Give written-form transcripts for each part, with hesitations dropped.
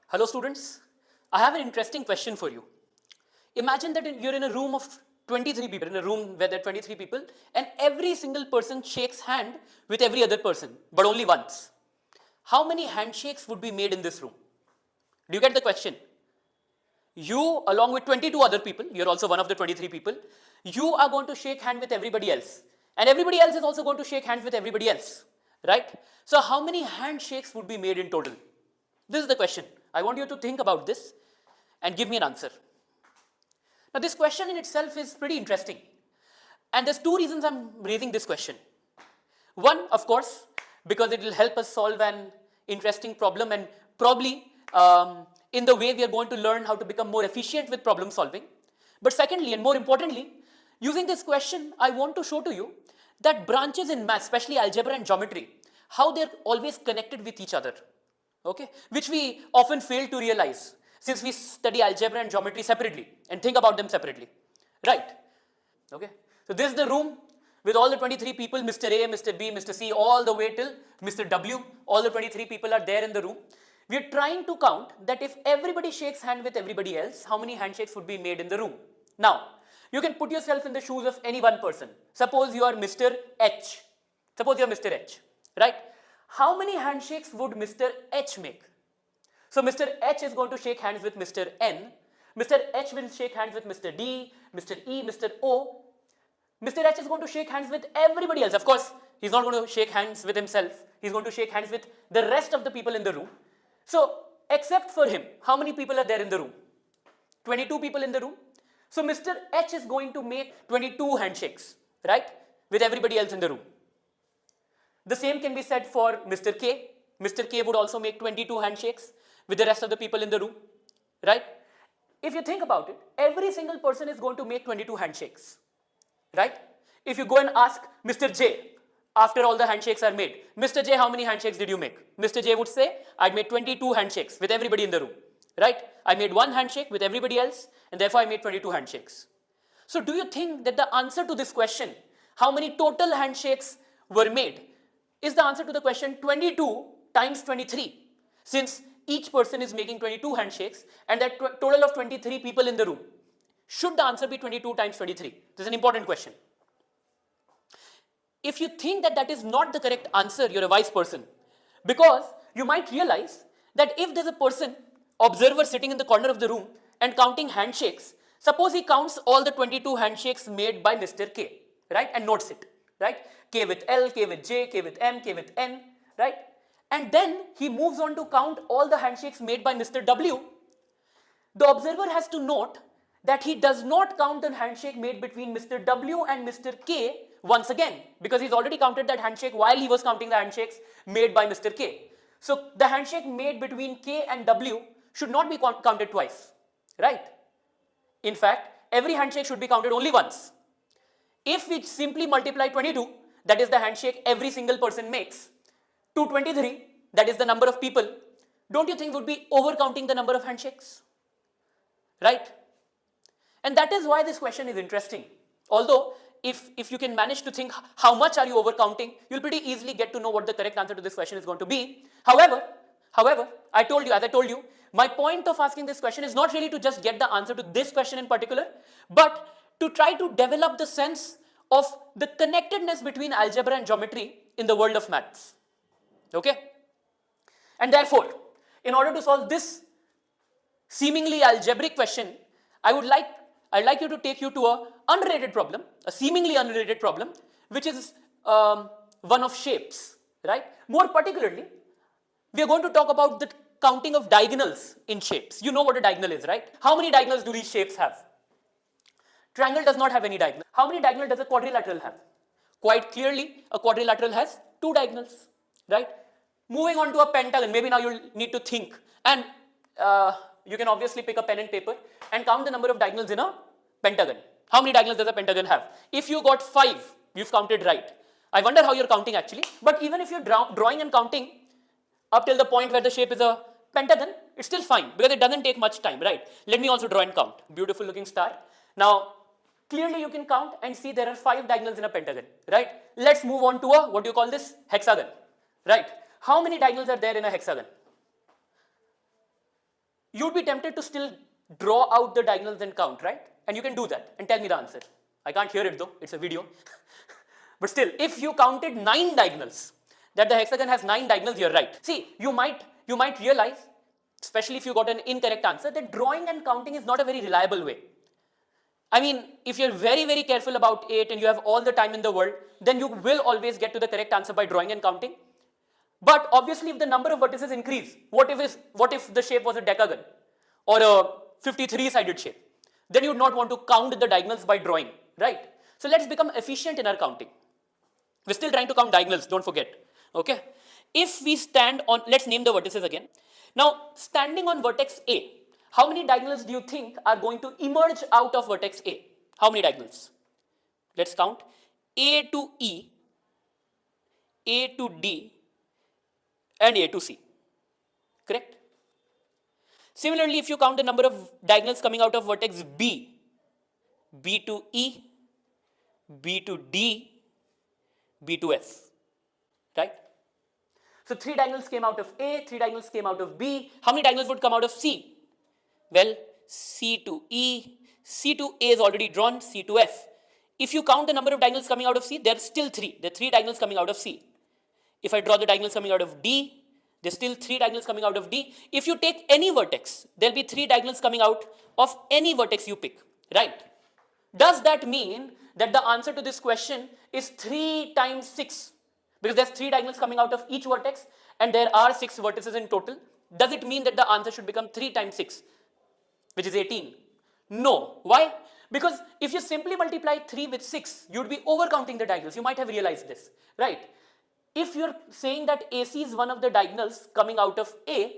Hello students, I have an interesting question for you. Imagine that you're in a room of 23 people, in a room where there are 23 people, and every single person shakes hand with every other person, but only once. How many handshakes would be made in this room? Do you get the question? You, along with 22 other people, you're also one of the 23 people, you are going to shake hand with everybody else. And everybody else is also going to shake hands with everybody else, right? So how many handshakes would be made in total? This is the question. I want you to think about this and give me an answer. Now, this question in itself is pretty interesting. And there's two reasons I'm raising this question. One, of course, because it will help us solve an interesting problem and probably in the way we are going to learn how to become more efficient with problem solving. But secondly, and more importantly, using this question, I want to show to you that branches in math, especially algebra and geometry, how they're always connected with each other, okay, which we often fail to realize since we study algebra and geometry separately and think about them separately, right? Okay, so this is the room with all the 23 people, Mr. A, Mr. B, Mr. C, all the way till Mr. W, all the 23 people are there in the room. We are trying to count that if everybody shakes hand with everybody else, how many handshakes would be made in the room. Now, you can put yourself in the shoes of any one person. Suppose you are Mr. H. Suppose you are Mr. H, right? How many handshakes would Mr. H make? So Mr. H is going to shake hands with Mr. N. Mr. H will shake hands with Mr. D, Mr. E, Mr. O. Mr. H is going to shake hands with everybody else. Of course, he's not going to shake hands with himself. He's going to shake hands with the rest of the people in the room. So, except for him, how many people are there in the room? 22 people in the room. So, Mr. H is going to make 22 handshakes, right? With everybody else in the room. The same can be said for Mr. K. Mr. K would also make 22 handshakes with the rest of the people in the room, right? If you think about it, every single person is going to make 22 handshakes, right? If you go and ask Mr. J, after all the handshakes are made, Mr. J, how many handshakes did you make? Mr. J would say, I made 22 handshakes with everybody in the room, right? I made one handshake with everybody else, and therefore I made 22 handshakes. So do you think that the answer to this question, how many total handshakes were made, is the answer to the question 22 times 23, since each person is making 22 handshakes and that total of 23 people in the room? Should the answer be 22 times 23? This is an important question. If you think that that is not the correct answer, you're a wise person, because you might realize that if there's a person, observer sitting in the corner of the room and counting handshakes, suppose he counts all the 22 handshakes made by Mr. K, right, and notes it, right? K with L, K with J, K with M, K with N, right? And then he moves on to count all the handshakes made by Mr. W. The observer has to note that he does not count the handshake made between Mr. W and Mr. K once again, because he's already counted that handshake while he was counting the handshakes made by Mr. K. So the handshake made between K and W should not be counted twice, right? In fact, every handshake should be counted only once. If we simply multiply 22, that is the handshake every single person makes, to 23, that is the number of people, don't you think would be overcounting the number of handshakes? Right? And that is why this question is interesting. Although, if you can manage to think how much are you overcounting, you'll pretty easily get to know what the correct answer to this question is going to be. However, as I told you, my point of asking this question is not really to just get the answer to this question in particular, but to try to develop the sense of the connectedness between algebra and geometry in the world of maths. Okay? And therefore, in order to solve this seemingly algebraic question, I'd like you to take you to a unrelated problem, a seemingly unrelated problem, which is one of shapes, right? More particularly, we are going to talk about the counting of diagonals in shapes. You know what a diagonal is, right? How many diagonals do these shapes have? Triangle does not have any diagonal. How many diagonals does a quadrilateral have? Quite clearly, a quadrilateral has 2 diagonals, right? Moving on to a pentagon, maybe now you'll need to think, and you can obviously pick a pen and paper and count the number of diagonals in a pentagon. How many diagonals does a pentagon have? If you got 5, you've counted right. I wonder how you're counting actually, but even if you're drawing and counting up till the point where the shape is a pentagon, it's still fine because it doesn't take much time, right? Let me also draw and count. Beautiful looking star. Now, clearly you can count and see there are 5 diagonals in a pentagon, right? Let's move on to a, what do you call this? Hexagon, right? How many diagonals are there in a hexagon? you'd be tempted to still draw out the diagonals and count, right? And you can do that and tell me the answer. I can't hear it though, it's a video. But still, if you counted 9 diagonals, that the hexagon has 9 diagonals, you're right. See, you might realize, especially if you got an incorrect answer, that drawing and counting is not a very reliable way. I mean, if you're very, very careful about it and you have all the time in the world, then you will always get to the correct answer by drawing and counting. But obviously, if the number of vertices increase, what if the shape was a decagon or a 53-sided shape? Then you would not want to count the diagonals by drawing, right? So let's become efficient in our counting. We're still trying to count diagonals, don't forget, okay? If we stand on, let's name the vertices again. Now, standing on vertex A, how many diagonals do you think are going to emerge out of vertex A? How many diagonals? Let's count. A to E, A to D, and A to C, correct? Similarly, if you count the number of diagonals coming out of vertex B, B to E, B to D, B to F, right? So 3 diagonals came out of A, 3 diagonals came out of B. How many diagonals would come out of C? Well, C to E, C to A is already drawn, C to F. If you count the number of diagonals coming out of C, there are still 3. There are 3 diagonals coming out of C. If I draw the diagonals coming out of D, there's still 3 diagonals coming out of D. If you take any vertex, there'll be 3 diagonals coming out of any vertex you pick, right? Does that mean that the answer to this question is 3 times 6? Because there's 3 diagonals coming out of each vertex and there are 6 vertices in total. Does it mean that the answer should become 3 times 6, which is 18? No. Why? Because if you simply multiply 3 with 6, you'd be overcounting the diagonals. You might have realized this, right? If you're saying that AC is one of the diagonals coming out of A,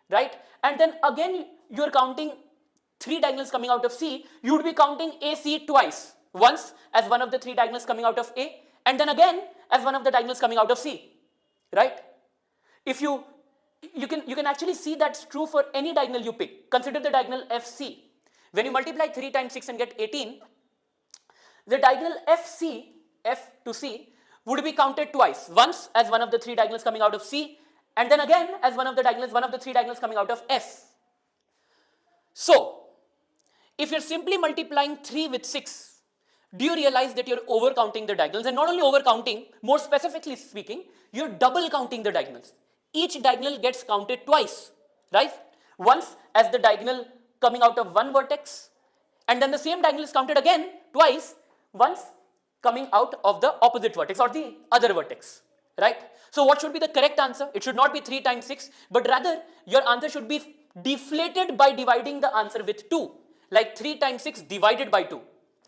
right? And then again, you're counting 3 diagonals coming out of C, you'd be counting AC twice. Once as one of the 3 diagonals coming out of A, and then again as one of the diagonals coming out of C, right? If you can actually see that's true for any diagonal you pick. Consider the diagonal FC. When you multiply 3 times 6 and get 18, the diagonal FC, F to C, would be counted twice. Once as one of the 3 diagonals coming out of C, and then again as one of the 3 diagonals coming out of F. So, if you're simply multiplying 3 with 6, do you realize that you're overcounting the diagonals? And not only overcounting, more specifically speaking, you're double counting the diagonals. Each diagonal gets counted twice, right? Once as the diagonal coming out of one vertex, and then the same diagonal is counted again twice, once coming out of the opposite vertex or the other vertex, right? So what should be the correct answer? It should not be 3 times 6, but rather your answer should be deflated by dividing the answer with 2, like 3 times 6 divided by 2,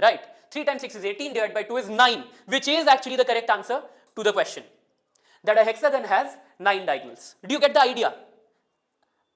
right? 3 times 6 is 18, divided by 2 is 9, which is actually the correct answer to the question. That a hexagon has 9 diagonals. Do you get the idea?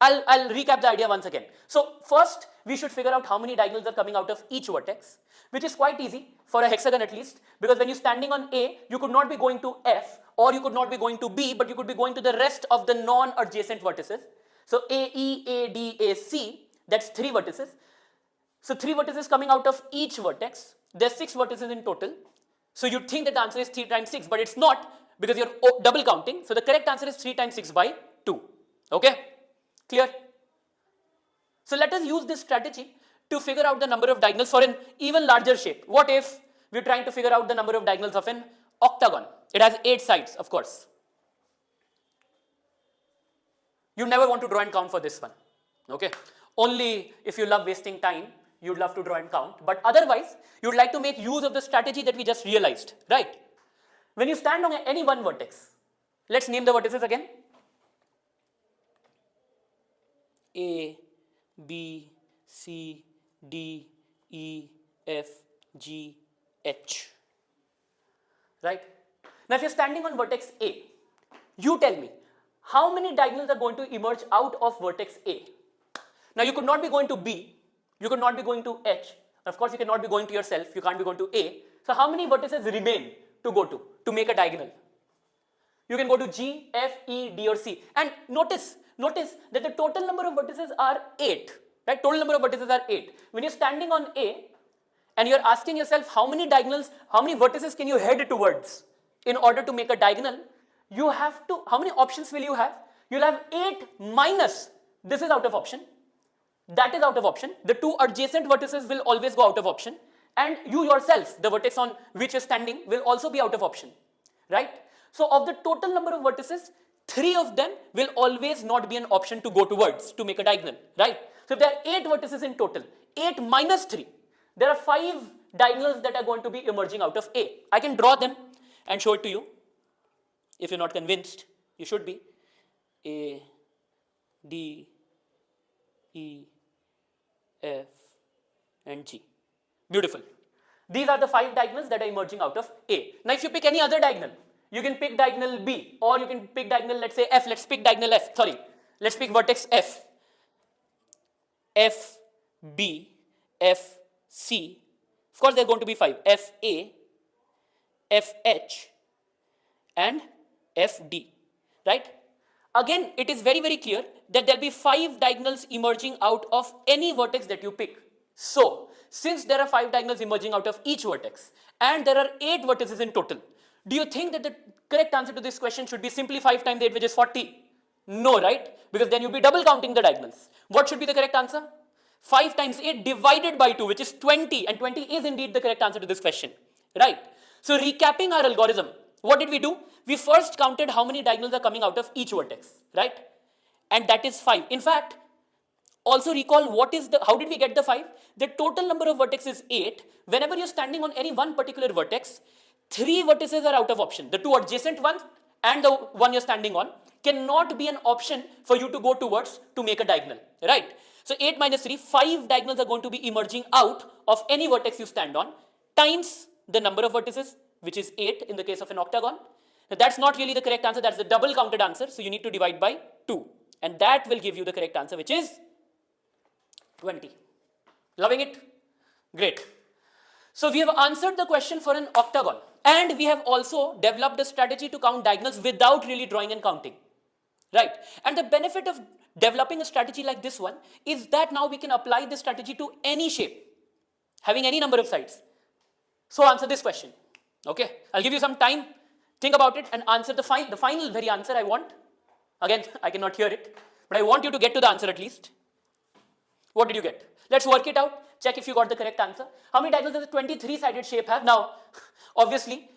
I'll recap the idea once again. So first, we should figure out how many diagonals are coming out of each vertex, which is quite easy for a hexagon at least, because when you're standing on A, you could not be going to F, or you could not be going to B, but you could be going to the rest of the non-adjacent vertices. So AE, AD, AC, that's 3 vertices. So 3 vertices coming out of each vertex. There's 6 vertices in total. So you'd think that the answer is 3 times 6, but it's not, because you're double counting. So the correct answer is 3 times 6 by 2. Okay? Clear? So let us use this strategy to figure out the number of diagonals for an even larger shape. What if we're trying to figure out the number of diagonals of an octagon? It has 8 sides, of course. You never want to draw and count for this one. Okay? Only if you love wasting time, you'd love to draw and count. But otherwise, you'd like to make use of the strategy that we just realized, right? When you stand on any one vertex, let's name the vertices again. A, B, C, D, E, F, G, H, right? Now, if you're standing on vertex A, you tell me, how many diagonals are going to emerge out of vertex A? Now, you could not be going to B, you could not be going to H, of course, you cannot be going to yourself, you can't be going to A. So, how many vertices remain to go to make a diagonal? You can go to G, F, E, D or C. And notice that the total number of vertices are 8, right? Total number of vertices are 8. When you're standing on A and you're asking yourself how many diagonals, how many vertices can you head towards in order to make a diagonal, you have to, how many options will you have? You'll have 8 minus, this is out of option, that is out of option. The two adjacent vertices will always go out of option, and you yourself, the vertex on which you're standing, will also be out of option, right? So of the total number of vertices, 3 of them will always not be an option to go towards to make a diagonal, right? So if there are 8 vertices in total, 8 minus 3, there are 5 diagonals that are going to be emerging out of A. I can draw them and show it to you. If you're not convinced, you should be. A, D, E, F, and G. Beautiful. These are the 5 diagonals that are emerging out of A. Now if you pick any other diagonal, you can pick diagonal B, or you can pick diagonal, let's say F. Let's pick diagonal F. Sorry, let's pick vertex F. F, B, F, C. Of course, there are going to be 5. F, A, F, H, and F, D. Right? Again, it is very, very clear that there will be 5 diagonals emerging out of any vertex that you pick. So, since there are 5 diagonals emerging out of each vertex, and there are 8 vertices in total, do you think that the correct answer to this question should be simply 5 times 8, which is 40? No, right? Because then you'll be double counting the diagonals. What should be the correct answer? 5 times 8 divided by 2, which is 20, and 20 is indeed the correct answer to this question, right? So recapping our algorithm, what did we do? We first counted how many diagonals are coming out of each vertex, right? And that is 5. In fact, also recall how did we get the 5? The total number of vertices is 8. Whenever you're standing on any one particular vertex, 3 vertices are out of option. The 2 adjacent ones and the one you're standing on cannot be an option for you to go towards to make a diagonal, right? So 8 minus 3, 5 diagonals are going to be emerging out of any vertex you stand on, times the number of vertices, which is 8 in the case of an octagon. Now that's not really the correct answer, that's the double counted answer, so you need to divide by 2. And that will give you the correct answer, which is 20. Loving it? Great. So we have answered the question for an octagon, and we have also developed a strategy to count diagonals without really drawing and counting, right? And the benefit of developing a strategy like this one is that now we can apply this strategy to any shape, having any number of sides. So answer this question, okay? I'll give you some time, think about it, and answer the final very answer I want. Again, I cannot hear it, but I want you to get to the answer at least. What did you get? Let's work it out. Check if you got the correct answer. How many diagonals does a 23-sided shape have? Now, obviously,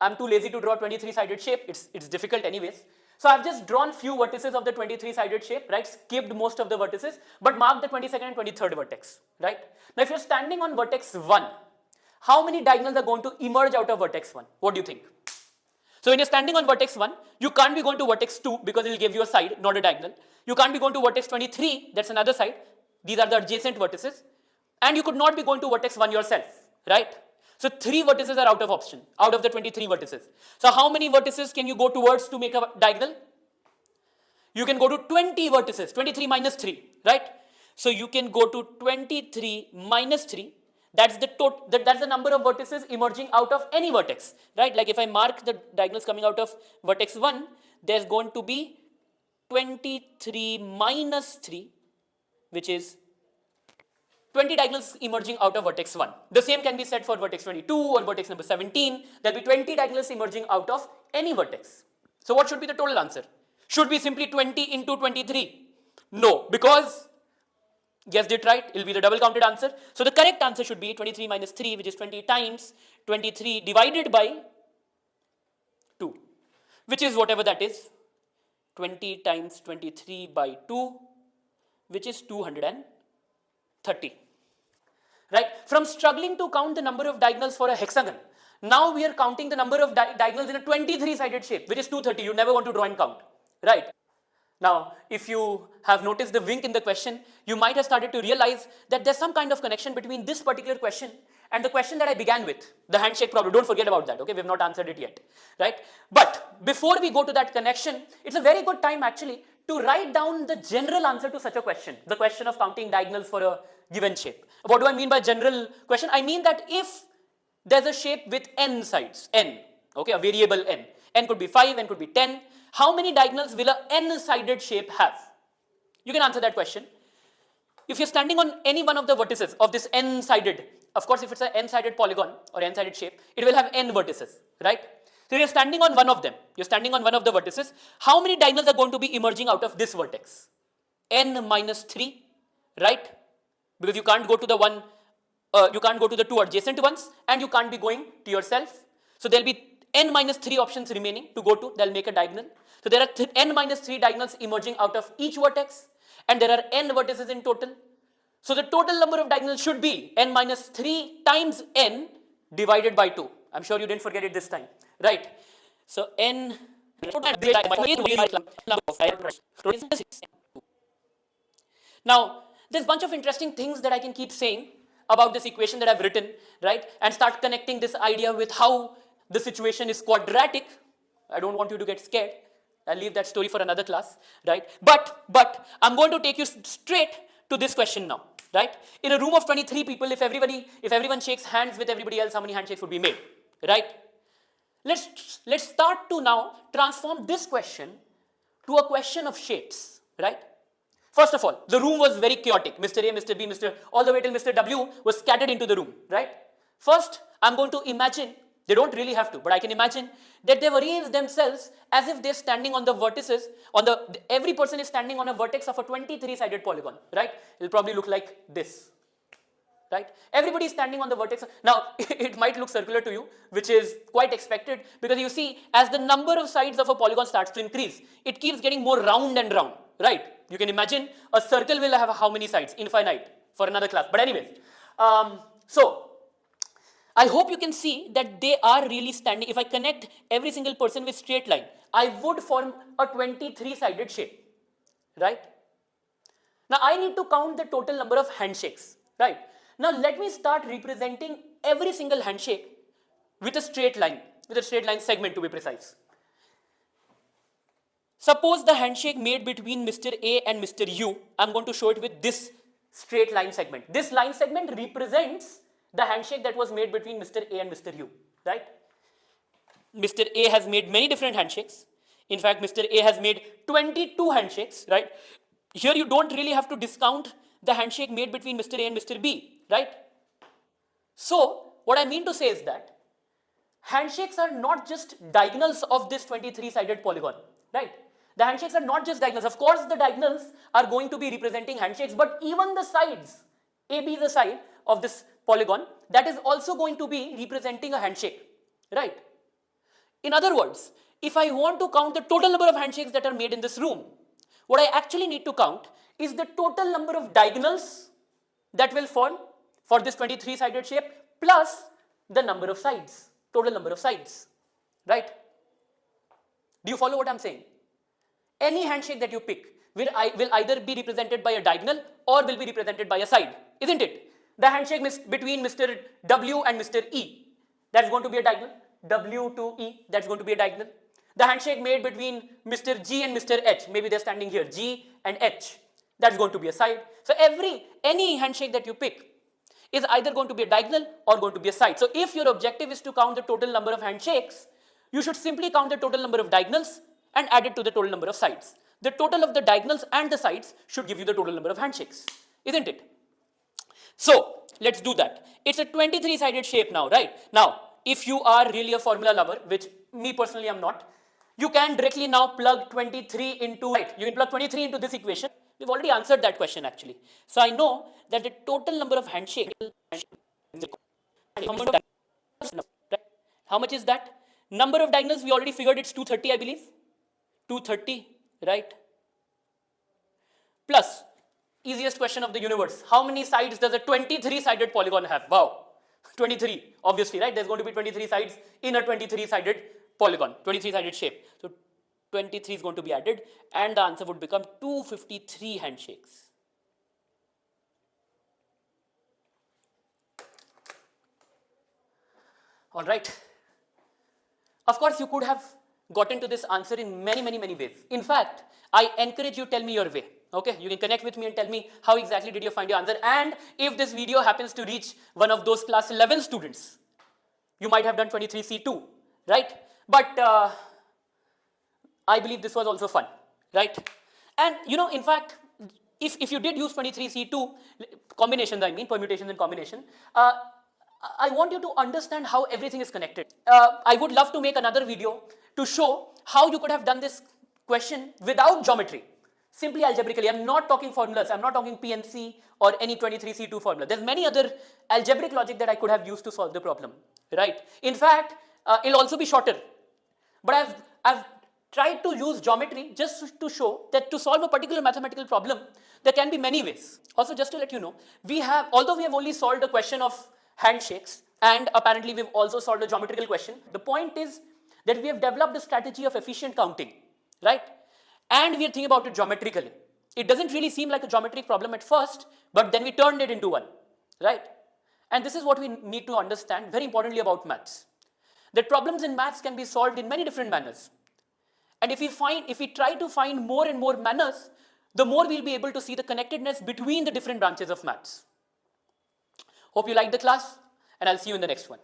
I'm too lazy to draw a 23-sided shape. It's difficult anyways. So I've just drawn few vertices of the 23-sided shape, right? Skipped most of the vertices, but marked the 22nd and 23rd vertex, right? Now, if you're standing on vertex 1, how many diagonals are going to emerge out of vertex 1? What do you think? So when you're standing on vertex 1, you can't be going to vertex 2 because it will give you a side, not a diagonal. You can't be going to vertex 23, that's another side. These are the adjacent vertices. And you could not be going to vertex 1 yourself, right? So 3 vertices are out of option, out of the 23 vertices. So how many vertices can you go towards to make a diagonal? You can go to 20 vertices, 23 minus 3, right? So you can go to 23 minus 3. That's the number of vertices emerging out of any vertex, right? Like if I mark the diagonals coming out of vertex 1, there's going to be 23 minus 3, which is 20 diagonals emerging out of vertex 1. The same can be said for vertex 22 or vertex number 17. There will be 20 diagonals emerging out of any vertex. So what should be the total answer? Should be simply 20 into 23? No, because guessed it right, it will be the double counted answer. So the correct answer should be 23 minus 3, which is 20 times 23 divided by 2, which is whatever that is. 20 times 23 by 2, which is 230. Right? From struggling to count the number of diagonals for a hexagon, now we are counting the number of diagonals in a 23-sided shape, which is 230. You never want to draw and count, right? Now, if you have noticed the wink in the question, you might have started to realize that there's some kind of connection between this particular question and the question that I began with, the handshake problem. Don't forget about that, okay? We have not answered it yet, right? But before we go to that connection, it's a very good time actually to write down the general answer to such a question, the question of counting diagonals for a given shape. What do I mean by general question? I mean that if there's a shape with n sides, n, okay, a variable n could be 5, n could be 10, how many diagonals will a n-sided shape have? You can answer that question. If you're standing on any one of the vertices of this n-sided, of course if it's an n-sided polygon or n-sided shape, it will have n vertices, right? So you're standing on one of them, you're standing on one of the vertices, how many diagonals are going to be emerging out of this vertex? N minus 3, right? Because you can't go to the one, you can't go to the two adjacent ones, and you can't be going to yourself. So there'll be n minus 3 options remaining to go to. They'll make a diagonal. So there are n minus 3 diagonals emerging out of each vertex, and there are n vertices in total. So the total number of diagonals should be n minus 3 times n divided by 2. I'm sure you didn't forget it this time, right? So n now, there's a bunch of interesting things that I can keep saying about this equation that I've written, right? And start connecting this idea with how the situation is quadratic. I don't want you to get scared. I'll leave that story for another class, right? But I'm going to take you straight to this question now, right? In a room of 23 people, if everyone shakes hands with everybody else, how many handshakes would be made, right? Let's start to now transform this question to a question of shapes, right? First of all, the room was very chaotic. Mr. A, Mr. B, all the way till Mr. W was scattered into the room, right? First, I'm going to imagine, they don't really have to, but I can imagine that they've arranged themselves as if they're standing on the vertices, every person is standing on a vertex of a 23-sided polygon, right? It'll probably look like this, right? Everybody is standing on the vertex. Now, it might look circular to you, which is quite expected, because you see, as the number of sides of a polygon starts to increase, it keeps getting more round and round, right? You can imagine a circle will have how many sides? Infinite, for another class. But anyways, so I hope you can see that they are really standing. If I connect every single person with straight line, I would form a 23-sided shape, right? Now I need to count the total number of handshakes, right? Now let me start representing every single handshake with a straight line segment, to be precise. Suppose the handshake made between Mr. A and Mr. U, I'm going to show it with this straight line segment. This line segment represents the handshake that was made between Mr. A and Mr. U, right? Mr. A has made many different handshakes. In fact, Mr. A has made 22 handshakes, right? Here you don't really have to discount the handshake made between Mr. A and Mr. B, right? So, what I mean to say is that handshakes are not just diagonals of this 23-sided polygon, right? The handshakes are not just diagonals. Of course, the diagonals are going to be representing handshakes, but even the sides, AB is the side of this polygon, that is also going to be representing a handshake, right? In other words, if I want to count the total number of handshakes that are made in this room, what I actually need to count is the total number of diagonals that will form for this 23-sided shape plus the number of sides, total number of sides, right? Do you follow what I'm saying? Any handshake that you pick will either be represented by a diagonal or will be represented by a side, isn't it? The handshake between Mr. W and Mr. E, that's going to be a diagonal. W to E, that's going to be a diagonal. The handshake made between Mr. G and Mr. H, maybe they're standing here, G and H, that's going to be a side. So any handshake that you pick is either going to be a diagonal or going to be a side. So if your objective is to count the total number of handshakes, you should simply count the total number of diagonals and add it to the total number of sides. The total of the diagonals and the sides should give you the total number of handshakes, isn't it? So let's do that. It's a 23-sided shape now, right? Now, if you are really a formula lover, which me personally I'm not, you can directly now plug 23 into, right? You can plug 23 into this equation. We've already answered that question actually. So I know that the total number of handshakes, how much is that? Number of diagonals, we already figured it's 230, I believe. 230, right? Plus, easiest question of the universe. How many sides does a 23-sided polygon have? Wow, 23, obviously, right? There's going to be 23 sides in a 23-sided polygon, 23-sided shape. So 23 is going to be added and the answer would become 253 handshakes. All right. Of course, you could have gotten to this answer in many ways. In fact, I encourage you, tell me your way. Okay, you can connect with me and tell me how exactly did you find your answer. And if this video happens to reach one of those class 11 students, you might have done 23C2, right? But I believe this was also fun, right? And you know, in fact, if you did use 23C2 combinations, I mean permutations and combination, I want you to understand how everything is connected. I would love to make another video to show how you could have done this question without geometry. Simply algebraically. I'm not talking formulas. I'm not talking PNC or any 23C2 formula. There's many other algebraic logic that I could have used to solve the problem, right? In fact, it'll also be shorter. But I've tried to use geometry just to show that to solve a particular mathematical problem, there can be many ways. Also, just to let you know, although we have only solved a question of handshakes, and apparently we've also solved a geometrical question, the point is that we have developed a strategy of efficient counting, right? And we are thinking about it geometrically. It doesn't really seem like a geometric problem at first, but then we turned it into one, right? And this is what we need to understand very importantly about maths. That problems in maths can be solved in many different manners. And if we try to find more and more manners, the more we'll be able to see the connectedness between the different branches of maths. Hope you liked the class, and I'll see you in the next one.